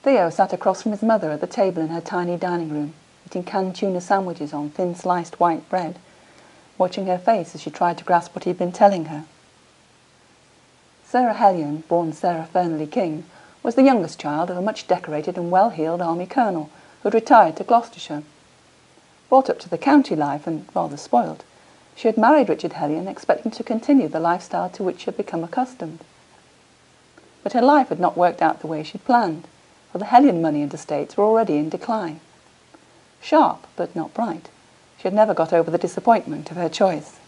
Theo sat across from his mother at the table in her tiny dining room, eating canned tuna sandwiches on thin sliced white bread, watching her face as she tried to grasp what he'd been telling her. Sarah Hellion, born Sarah Fernley King, was the youngest child of a much decorated and well-heeled army colonel who had retired to Gloucestershire. Brought up to the county life and rather spoilt, she had married Richard Hellion expecting to continue the lifestyle to which she had become accustomed. But her life had not worked out the way she'd planned, for the Hellion money and estates were already in decline. Sharp, but not bright, she had never got over the disappointment of her choice.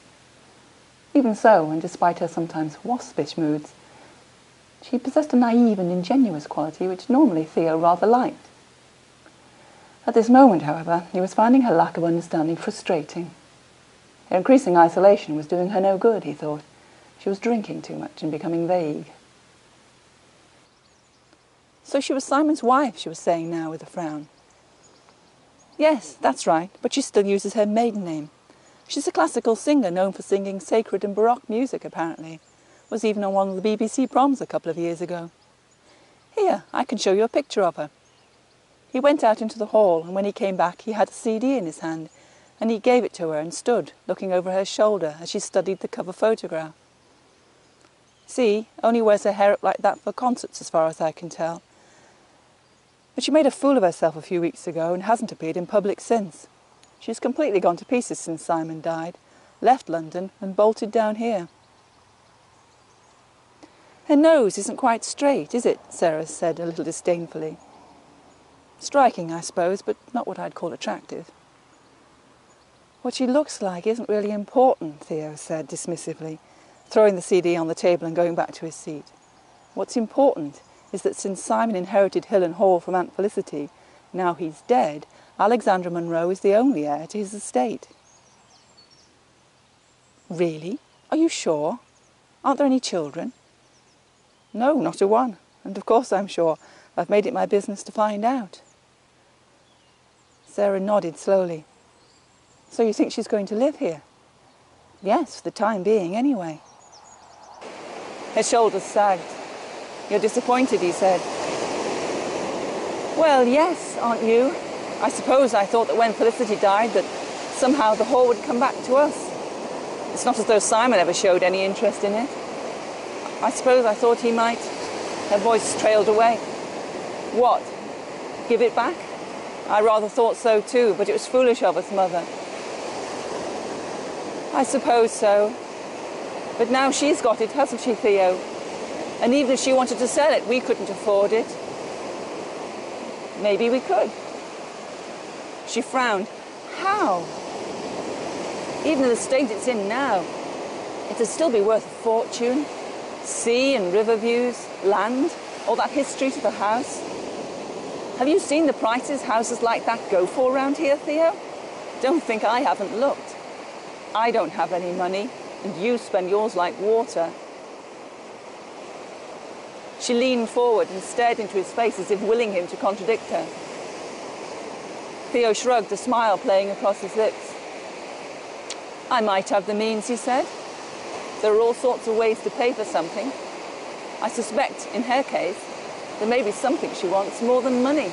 Even so, and despite her sometimes waspish moods, she possessed a naive and ingenuous quality which normally Theo rather liked. At this moment, however, he was finding her lack of understanding frustrating. Her increasing isolation was doing her no good, he thought. She was drinking too much and becoming vague. So she was Simon's wife, she was saying now with a frown. Yes, that's right, but she still uses her maiden name. She's a classical singer known for singing sacred and baroque music, apparently. Was even on one of the BBC proms a couple of years ago. Here, I can show you a picture of her. He went out into the hall, and when he came back he had a CD in his hand, and he gave it to her and stood, looking over her shoulder as she studied the cover photograph. See, only wears her hair up like that for concerts as far as I can tell. But she made a fool of herself a few weeks ago and hasn't appeared in public since. She's completely gone to pieces since Simon died, left London and bolted down here. Her nose isn't quite straight, is it? Sarah said a little disdainfully. Striking, I suppose, but not what I'd call attractive. What she looks like isn't really important, Theo said dismissively, throwing the CD on the table and going back to his seat. What's important is that since Simon inherited Hill and Hall from Aunt Felicity, now he's dead, Alexandra Munro is the only heir to his estate. Really? Are you sure? Aren't there any children? No, not a one. And of course I'm sure. I've made it my business to find out. Sarah nodded slowly. So you think she's going to live here? Yes, for the time being, anyway. Her shoulders sagged. You're disappointed, he said. Well, yes, aren't you? I suppose I thought that when Felicity died that somehow the hall would come back to us. It's not as though Simon ever showed any interest in it. I suppose I thought he might. Her voice trailed away. What? Give it back? I rather thought so too, but it was foolish of us, Mother. I suppose so. But now she's got it, hasn't she, Theo? And even if she wanted to sell it, we couldn't afford it. Maybe we could. She frowned. How? Even in the state it's in now, it'd still be worth a fortune. Sea and river views, land, all that history to the house. Have you seen the prices houses like that go for around here, Theo? Don't think I haven't looked. I don't have any money, and you spend yours like water. She leaned forward and stared into his face as if willing him to contradict her. Theo shrugged, a smile playing across his lips. I might have the means, he said. There are all sorts of ways to pay for something. I suspect, in her case, there may be something she wants more than money.